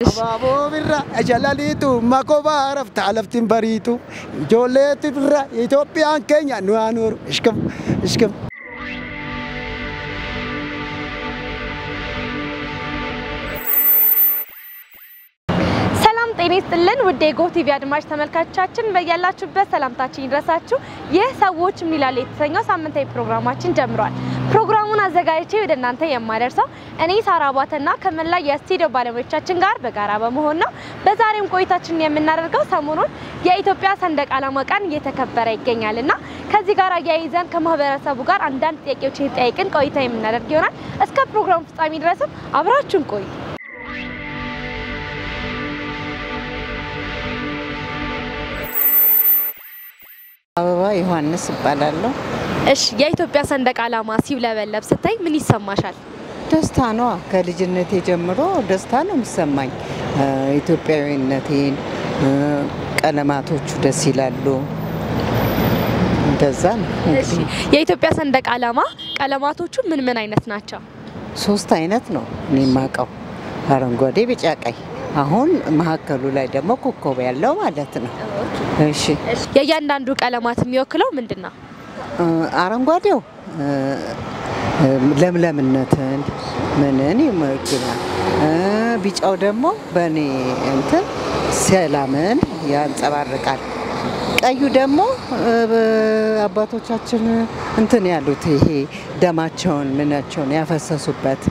Ababo birra ajalalitu makoba rafta alaftin baritu jolleti birra Ethiopian Kenya nuanur ishkam ጤናይስጥልን ወደ ጎ ቲቪ አድማጭ ተመልካቾቻችን በያላችሁበት ሰላምታችን ይድረሳችሁ የሰዎች ምን ይላል የተሰኘው ሳምንታዊ ፕሮግራማችን ጀምሯል ፕሮግራሙን አዘጋጅቼ ወደ እናንተ የማደርሰው እኔ ሳራባተና ከመላ የስቱዲዮ ባለሙያዎቻችን ጋር በጋራ በመሆን ነው በዛሬም ቆይታችን የምናደርገው ሰሞኑን የኢትዮጵያ ሰንደቅ ዓላማ ቀን እየተከበረ ይገኛልና ከዚህ ጋር ያይዘን ከማህበረሰቡ ጋር አንዳንድ ጥያቄዎችን ጠይቀን ቆይታ የምናደርግ ይሆናል እስከ ፕሮግራሙ ፍጻሜ ድረስም አብራችሁን ቆዩ አበባ ዮሐንስ ይባላልው እሺ የኢትዮጵያ ሰንደቅ ዓላማ ሲውለበለብ ስታይ ምን ይሰማሻል ደስታ ነው ከልጅነቴ ጀምሮ ደስታ ነው የሚሰማኝ ኢትዮጵያዊነቴን ቀለማቶቹ ደስ ይላሉ እንደዛ ነው እሺ የኢትዮጵያ ሰንደቅ ዓላማ ቀለማቶቹ ምን አይነት ናቸው ሶስት አይነት ነው እኔ ማቀው አረንጓዴ ቢጫ ቀይ አሁን መሐከሉ ላይ ደግሞ ኮከብ ያለው ማለት ነው እሺ የእያንዳንዱ ቀለማት የሚወክለው ምንድነው አረንጓዴው ለምለምነትን ምንን ይወክላል ቢጫው ደግሞ በኔ እንትን ሰላምን ያንጸባርቃል ቀዩ ደግሞ አባቶቻችን እንትን ያሉት ይሄ ደማቸውን ምናቸውን ያፈሰሱበት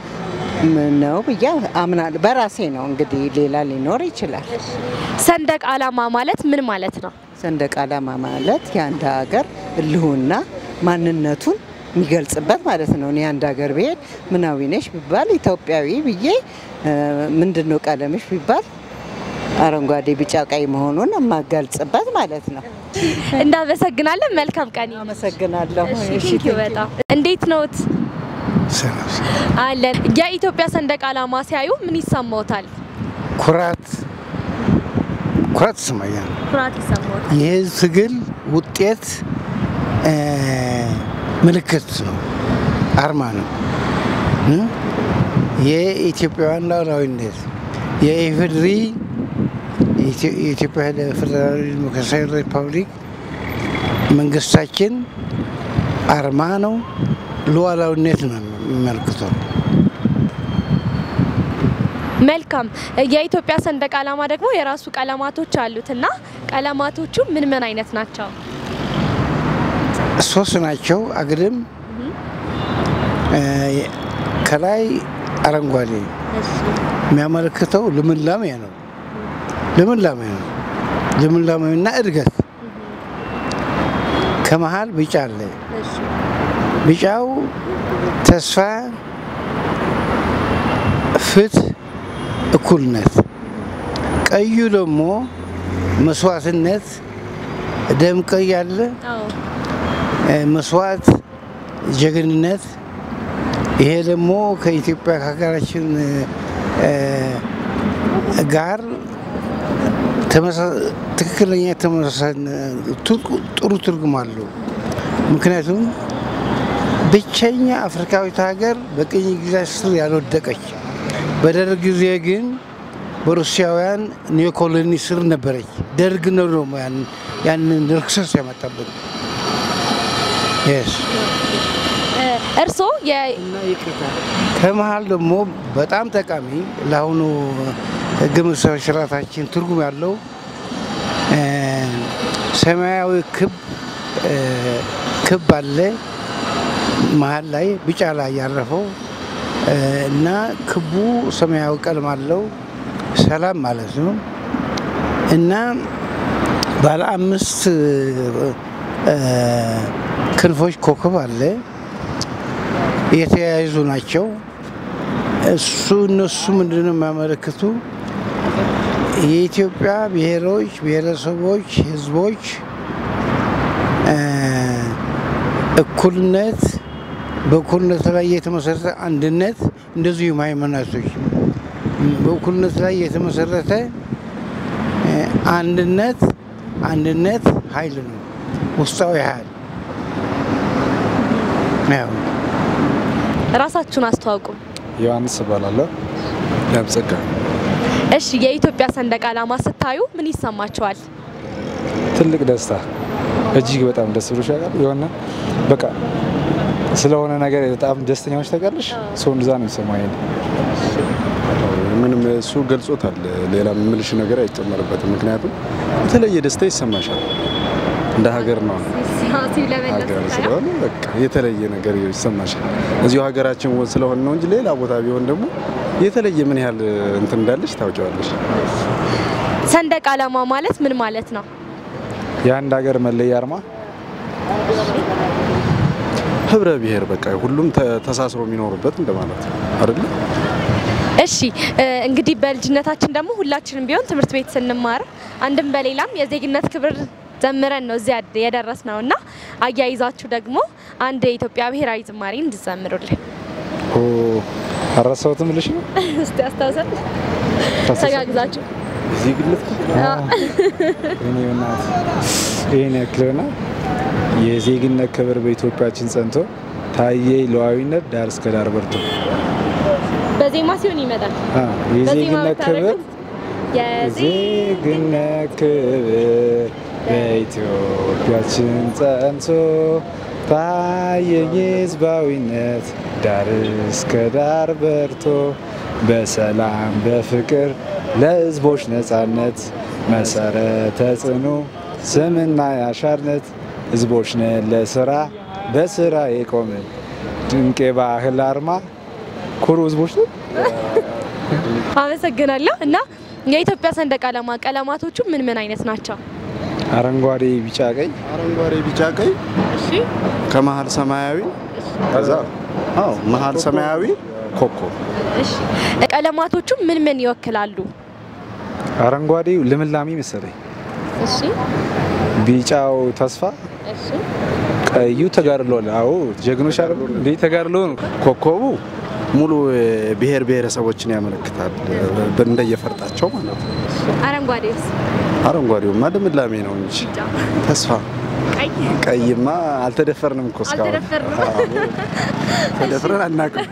ነው ብያ አምናለሁ በራሴ ነው እንግዲህ ሌላ ሊኖር ይችላል ሰንደቅ ዓላማ ማለት ምን ማለት ነው ሰንደቅ ዓላማ ማለት የአንድ ሀገር ልሁና ማንነቱን የሚገልጽበት ማለት ነው እኔ አንድ ሀገር ብሄድ ምናዊ ነሽ ቢባል ኢትዮጵያዊ ብዬ ምንድነው ቀለምሽ ቢባል አረንጓዴ ቢጫ ቀይ መሆኑን ማገልጽበት ማለት ነው እንዳመሰግናለን መልካም ቀን አመሰግናለሁ እሺ በጣም እንዴት ነውት አለን የኢትዮጵያ ሰንደቅ ዓላማ ሲያዩ ምን ይሰማዎታል ኩራት ሰማያል ኩራት ይሰማዎታል ይሄ ትግል ውጤት ምልክት ነው አርማ ነው የኢትዮጵያውያን ሉዓላዊነት የኢፌዴሪ የኢትዮጵያ ፌደራል ዲሞክራሲያዊ ሪፐብሊክ መንግስታችን አርማ ነው ሉዓላዊነት ነው የሚመለከተው መልካም የኢትዮጵያ ሰንደቅ ዓላማ ደግሞ የራሱ ቀለማቶች አሉትና ቀለማቶቹ ምን አይነት ናቸው ሶስት ናቸው አግድም ከላይ አረንጓዴ የሚያመለክተው ልምላሜ ነው ልምላሜና እድገት ከመሃል ቢጫ አለ ቢጫው ተስፋ ፍት እኩልነት ቀዩ ደግሞ መስዋዕትነት ደም ቀይ አለ መስዋዕት ጀግንነት ይሄ ደግሞ ከኢትዮጵያ ሀገራችን ጋር ትክክለኛ ተመሳሳይ ጥሩ ትርጉም አለው ምክንያቱም ብቸኛ አፍሪካዊት ሀገር በቅኝ ግዛት ስር ያልወደቀች በደርግ ጊዜ ግን በሩሲያውያን ኒዮኮሎኒ ስር ነበረች ደርግ ነው ያንን ርክሰት ያመጣበት እርሶ ከመሃል ደግሞ በጣም ጠቃሚ ለአሁኑ ህገ መንግስታዊ ስርዓታችን ትርጉም ያለው ሰማያዊ ክብ አለ መሃል ላይ ቢጫ ላይ ያረፈው እና ክቡ ሰማያዊ ቀለም አለው ሰላም ማለት ነው እና ባለ 5 ክንፎች ኮከብ አለ የተያያዙ ናቸው እነሱ ምንድነው የሚያመለክቱ የኢትዮጵያ ብሔሮች ብሔረሰቦች ህዝቦች እኩልነት በእኩልነት ላይ የተመሰረተ አንድነት እንደዚሁ ሃይማኖቶች በእኩልነት ላይ የተመሰረተ አንድነት ኃይል ነው ውስጣዊ ኃይል ነው ራሳችሁን አስተዋውቁ ዮሐንስ ይባላል ለምጸጋ እሺ የኢትዮጵያ ሰንደቅ ዓላማ ስታዩ ምን ይሰማችኋል? ትልቅ ደስታ እጅግ በጣም ደስ ብሎሻል የሆነ በቃ ስለሆነ ነገር በጣም ደስተኛዎች ተቀርልሽ ሰው እንደዛ ነው የሚሰማኝ ምንም እሱ ገልጾታል ሌላ ምልሽ ነገር አይጨመርበትም ምክንያቱም የተለየ ደስታ ይሰማሻል እንደ ሀገር ነው ሀገር ስለሆነ በቃ የተለየ ነገር ይሰማሻል እዚሁ ሀገራችን ስለሆነ ነው እንጂ ሌላ ቦታ ቢሆን ደግሞ የተለየ ምን ያህል እንትን እንዳለሽ ታውቂዋለሽ ሰንደቅ ዓላማ ማለት ምን ማለት ነው? የአንድ ሀገር መለያ አርማ ህብረ ብሔር በቃ ሁሉም ተሳስሮ የሚኖርበት እንደማለት ነው አይደል? እሺ እንግዲህ በልጅነታችን ደግሞ ሁላችንም ቢሆን ትምህርት ቤት ስንማር አንድም በሌላም የዜግነት ክብር ዘምረን ነው እዚያ የደረስነውና አያይዛችሁ ደግሞ አንድ የኢትዮጵያ ብሔራዊ ዝማሬ እንድዘምሩልን አረሳውትም ልሽ ነው እስቲ አስታውሰን ተጋግዛችሁ ዜግነት እኔ ያክልና የዜግነት ክብር በኢትዮጵያችን ጸንቶ ታየ ለዋዊነት ዳር እስከ ዳር በርቶ በዜማ ሲሆን ይመጣል የዜግነት ክብር የዜግነት ክብር በኢትዮጵያችን ጸንቶ ታየ ህዝባዊነት ዳር እስከ ዳር በርቶ በሰላም በፍቅር ለህዝቦች ነጻነት መሰረተ ጽኑ ስምና ያሻርነት ህዝቦች ነን ለስራ በስራ የቆምን ድንቅ ባህል አርማ ኩሩ ህዝቦች ነን። አመሰግናለሁ። እና የኢትዮጵያ ሰንደቅ ዓላማ ቀለማቶቹ ምን አይነት ናቸው? አረንጓዴ ቢጫ ቀይ አረንጓዴ ቢጫ ቀይ እሺ ከመሃል ሰማያዊ ከዛ መሃል ሰማያዊ ኮከብ እሺ ቀለማቶቹ ምን ይወክላሉ? አረንጓዴው ልምላሜ መሰለኝ እሺ ቢጫው ተስፋ እሺ ቀዩ ተጋርሎ አዎ ጀግኖች አይደል እንዴ ተጋርሎ ነው ኮከቡ ሙሉ ብሔር ብሔረሰቦችን ያመለክታል እንደየፈርጣቸው ማለት ነው አረንጓዴው ልምላሜ ነው እንጂ ተስፋ ቀይማ አልተደፈርንም እኮ እስካሁን ተደፍረን አናውቅም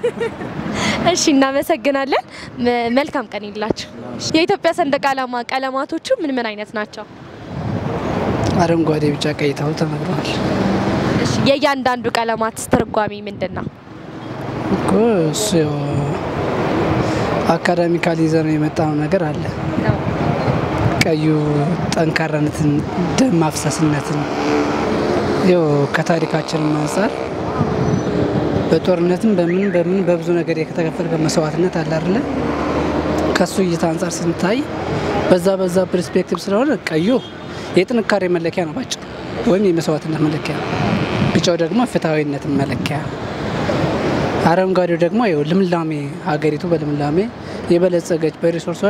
እሺ እናመሰግናለን መልካም ቀን ይላችሁ የኢትዮጵያ ሰንደቅ ዓላማ ቀለማቶቹ ምን አይነት ናቸው አረንጓዴ ቢጫ ቀይ ተነግሯል እሺ የእያንዳንዱ ቀለማት ትርጓሜ ምንድነው እኮ አካዳሚካሊ ዘር የመጣው ነገር አለ ቀዩ ጠንካራነትን ደም ማፍሰስነትን ከታሪካችን አንፃር በጦርነትም በምን በብዙ ነገር የተከፈለ መስዋዕትነት አለ አይደል ከሱ እይታ አንፃር ስንታይ በዛ ፐርስፔክቲቭ ስለሆነ ቀዩ የጥንካሬ መለኪያ ነው ባጭሩ ወይም የመስዋዕትነት መለኪያ ቢጫው ደግሞ ፍትሃዊነት መለኪያ አረንጓዴው ደግሞ ልምላሜ ሀገሪቱ በልምላሜ የበለጸገች በሪሶርሷ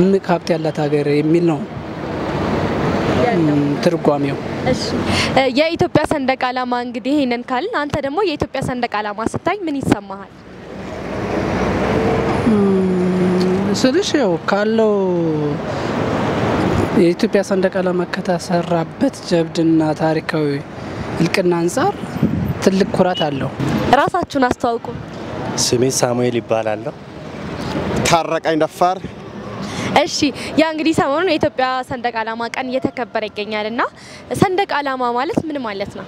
እምቅ ሀብት ያላት ሀገር የሚል ነው ትርጓሜው እሺ የኢትዮጵያ ሰንደቅ ዓላማ እንግዲህ ይሄንን ካልን አንተ ደግሞ የኢትዮጵያ ሰንደቅ ዓላማ ስታይ ምን ይሰማሃል ስለሽ ካለው የኢትዮጵያ ሰንደቅ ዓላማ ከተሰራበት ጀብድና ታሪካዊ እልቅና አንፃር ትልቅ ኩራት አለው ራሳችሁን አስተዋውቁ ስሜ ሳሙኤል ይባላል ታረቀኝ ደፋር እሺ ያ እንግዲህ ሰሞኑን የኢትዮጵያ ሰንደቅ ዓላማ ቀን እየተከበረ ይገኛልና ሰንደቅ ዓላማ ማለት ምን ማለት ነው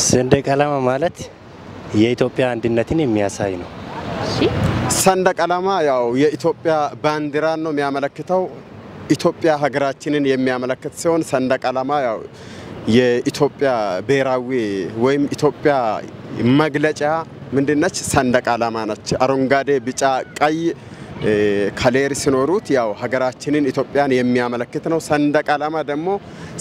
ሰንደቅ ዓላማ ማለት የኢትዮጵያ አንድነትን የሚያሳይ ነው እሺ ሰንደቅ ዓላማ ያው የኢትዮጵያ ባንዲራ ነው የሚያመለክተው ኢትዮጵያ ሀገራችንን የሚያመለክት ሲሆን ሰንደቅ ዓላማ ያው የኢትዮጵያ ብሔራዊ ወይም ኢትዮጵያ መግለጫ ምንድነች ሰንደቅ ዓላማ ነች አረንጓዴ ቢጫ ቀይ ከሌር ሲኖሩት ያው ሀገራችንን ኢትዮጵያን የሚያመለክት ነው ሰንደቅ ዓላማ ደግሞ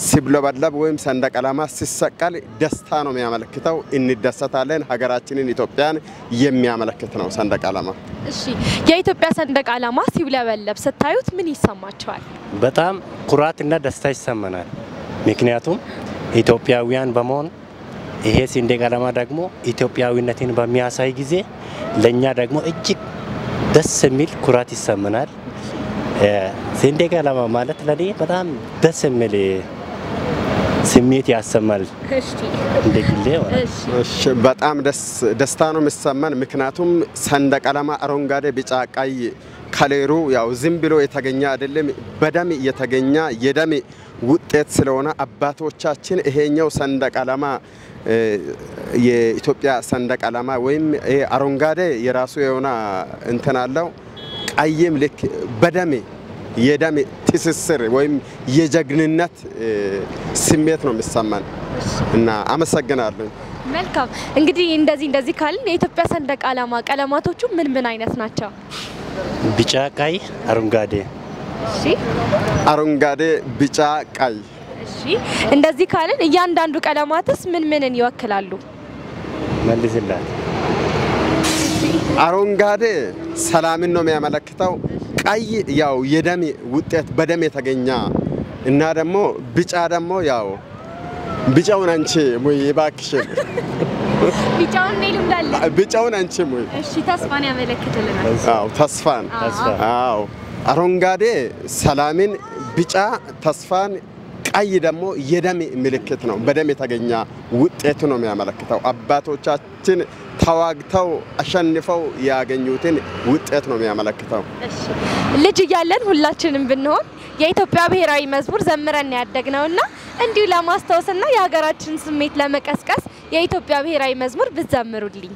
ሲብለበለብ ወይም ሰንደቅ ዓላማ ሲሰቀል ደስታ ነው የሚያመለክተው እንደሰታለን ሀገራችንን ኢትዮጵያን የሚያመለክት ነው ሰንደቅ ዓላማ እሺ የኢትዮጵያ ሰንደቅ ዓላማ ሲብለበለብ ስታዩት ምን ይሰማችኋል በጣም ኩራትና ደስታ ይሰማናል ምክንያቱም ኢትዮጵያውያን በመሆን ይሄ ሰንደቅ ዓላማ ደግሞ ኢትዮጵያዊነትን በሚያሳይ ጊዜ ለኛ ደግሞ እጅግ ደስ የሚል ኩራት ይሰማናል ሰንደቅ ዓላማ ማለት ለኔ በጣም ደስ የሚል ስሜት ያሰማል እሺ እንደግሌ እሺ በጣም ደስታ ነው የሚሰማን ምክንያቱም ሰንደቅ ዓላማ አረንጓዴ ቢጫ ቀይ ከሌሩ ያው ዝም ብሎ የተገኘ አይደለም በደም የተገኘ የደም ውጤት ስለሆነ አባቶቻችን ይሄኛው ሰንደቅ ዓላማ የኢትዮጵያ ሰንደቅ ዓላማ ወይም አረንጓዴ የራሱ የሆነ እንትን አለው ቀይም ልክ በደም የደም ትስስር ወይም የጀግንነት ስሜት ነው የሚሰማን እና አመሰግናለሁ። መልካም እንግዲህ እንደዚህ ካልን የኢትዮጵያ ሰንደቅ ዓላማ ቀለማቶቹ ምን አይነት ናቸው? ቢጫ፣ ቀይ፣ አረንጓዴ። እሺ አረንጓዴ፣ ቢጫ፣ ቀይ። እሺ እንደዚህ ካልን እያንዳንዱ ቀለማትስ ምንን ይወክላሉ? መልስላት። አረንጓዴ ሰላምን ነው የሚያመለክተው። ቀይ ያው የደም ውጤት በደም የተገኘ እና ደግሞ ቢጫ ደግሞ ያው ቢጫውን አንቺ ሙይ ባክሽ ቢጫውን ኔሉ እንዳለ ቢጫውን አንቺ ሙይ እሺ ተስፋን ያመለክትልናል። አዎ ተስፋን አዎ አረንጓዴ ሰላምን ቢጫ ተስፋን ቀይ ደግሞ የደም ምልክት ነው በደም የተገኘ ውጤት ነው የሚያመለክተው አባቶቻችን ተዋግተው አሸንፈው ያገኙትን ውጤት ነው የሚያመለክተው። እሺ ልጅ እያለን ሁላችንም ብንሆን የኢትዮጵያ ብሔራዊ መዝሙር ዘምረን ያደግነውና እንዲሁ ለማስታወስና የሀገራችን ስሜት ለመቀስቀስ የኢትዮጵያ ብሔራዊ መዝሙር ብትዘምሩልኝ።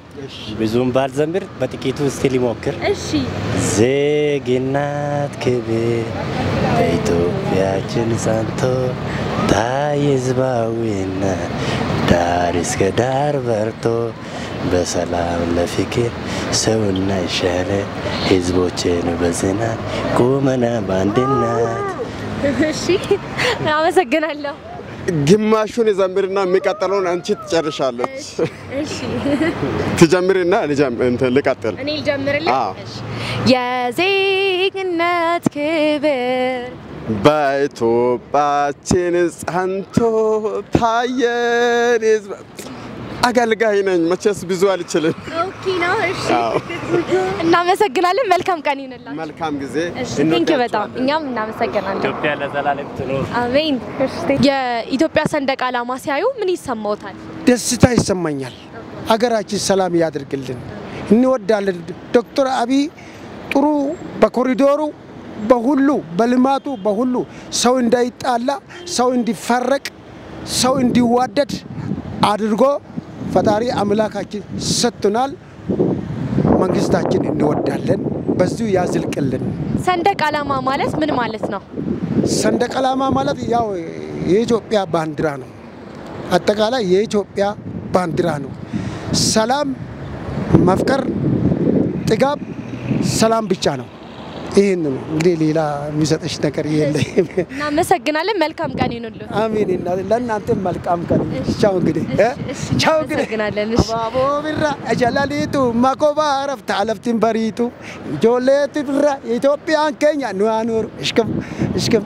ብዙም ባልዘምር በጥቂቱ እስቲ ሊሞክር። እሺ ዜግነት ክብር በኢትዮጵያችን ጸንቶ ታየ ሕዝባዊነት ዳር እስከ ዳር በርቶ በሰላም ለፍቅር ሰውና ይሻለ ሕዝቦችን በጽናት ቁመና በአንድነት። እሺ አመሰግናለሁ። ግማሹን ዘምርና የሚቀጥለውን አንቺ ትጨርሻለች። እሺ ትጀምሪና ልቀጥል። እኔ ልጀምርልኝ። እሺ የዜግነት ክብር በኢትዮጵያችን ጸንቶ ታየን ሕዝብ አገልጋይ ነኝ መቼስ ብዙ አልችልም። ኦኬ ነው። እሺ እናመሰግናለን። መልካም ቀን ይሁንላችሁ። መልካም ጊዜ። ቴንኪው በጣም እኛም እናመሰግናለን። ኢትዮጵያ ለዘላለም ትኑር። አሜን። የኢትዮጵያ ሰንደቅ ዓላማ ሲያዩ ምን ይሰማዎታል? ደስታ ይሰማኛል። ሀገራችን ሰላም ያድርግልን እንወዳለን። ዶክተር አብይ ጥሩ በኮሪዶሩ በሁሉ በልማቱ በሁሉ ሰው እንዳይጣላ ሰው እንዲፈረቅ ሰው እንዲዋደድ አድርጎ ፈጣሪ አምላካችን ሰጥቶናል። መንግስታችን እንወዳለን። በዚሁ ያዝልቅልን። ሰንደቅ ዓላማ ማለት ምን ማለት ነው? ሰንደቅ ዓላማ ማለት ያው የኢትዮጵያ ባንዲራ ነው። አጠቃላይ የኢትዮጵያ ባንዲራ ነው። ሰላም፣ መፍቀር፣ ጥጋብ፣ ሰላም ብቻ ነው። ይሄን ነው እንግዲህ ሌላ የሚሰጥሽ ነገር የለም። እናመሰግናለን። መልካም ቀን ይሁንልዎት። አሜን። ለእናንተ መልካም ቀን። ቻው እንግዲህ ቻው እንግዲህ አባቦ ቢራ አጀላሊቱ ማኮባ ረፍታ አለፍቲን በሪቱ ጆሌት ቢራ ኢትዮጵያን ከኛ ኑአኑር እሽከም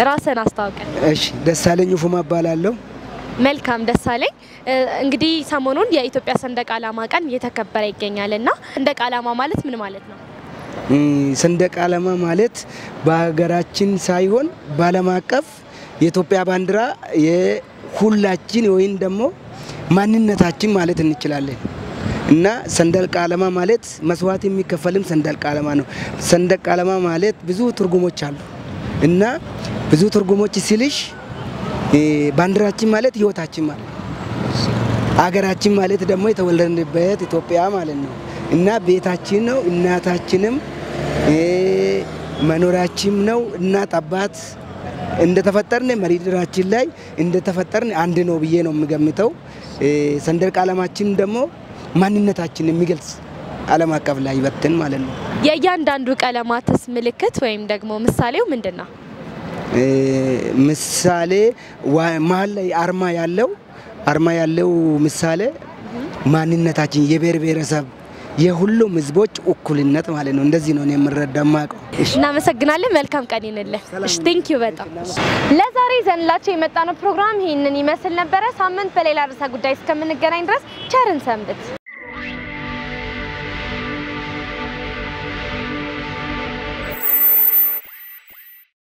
ራስን አስተዋውቀን። እሺ ደሳለኝ ፉማ እባላለሁ። መልካም ደሳለኝ። እንግዲህ ሰሞኑን የኢትዮጵያ ሰንደቅ ዓላማ ቀን እየተከበረ ይገኛልና ሰንደቅ ዓላማ ማለት ምን ማለት ነው? ሰንደቅ ዓላማ ማለት በሀገራችን ሳይሆን በዓለም አቀፍ የኢትዮጵያ ባንዲራ የሁላችን ወይም ደግሞ ማንነታችን ማለት እንችላለን። እና ሰንደቅ ዓላማ ማለት መስዋዕት የሚከፈልም ሰንደቅ ዓላማ ነው። ሰንደቅ ዓላማ ማለት ብዙ ትርጉሞች አሉ እና ብዙ ትርጉሞች ሲልሽ ባንዲራችን ማለት ህይወታችን ማለት ሀገራችን ማለት ደግሞ የተወለድንበት ኢትዮጵያ ማለት ነው። እና ቤታችን ነው እናታችንም መኖራችን ነው። እናት አባት እንደተፈጠርን መሪድራችን ላይ እንደተፈጠርን አንድ ነው ብዬ ነው የምገምተው። ሰንደቅ ዓላማችን ደግሞ ማንነታችን የሚገልጽ ዓለም አቀፍ ላይ ይበተን ማለት ነው። የእያንዳንዱ ቀለማትስ ምልክት ወይም ደግሞ ምሳሌው ምንድነው? ምሳሌ መሀል ላይ አርማ ያለው ምሳሌ ማንነታችን የብሔር ብሔረሰብ የሁሉም ህዝቦች እኩልነት ማለት ነው። እንደዚህ ነው የምረዳው ማቀው። እናመሰግናለን። መልካም ቀን ይሁንልህ። እሺ ቴንክ ዩ በጣም። ለዛሬ ዘንላችሁ የመጣነው ፕሮግራም ይሄንን ይመስል ነበር። ሳምንት በሌላ ርዕሰ ጉዳይ እስከምንገናኝ ድረስ ቸርን ሰንብት።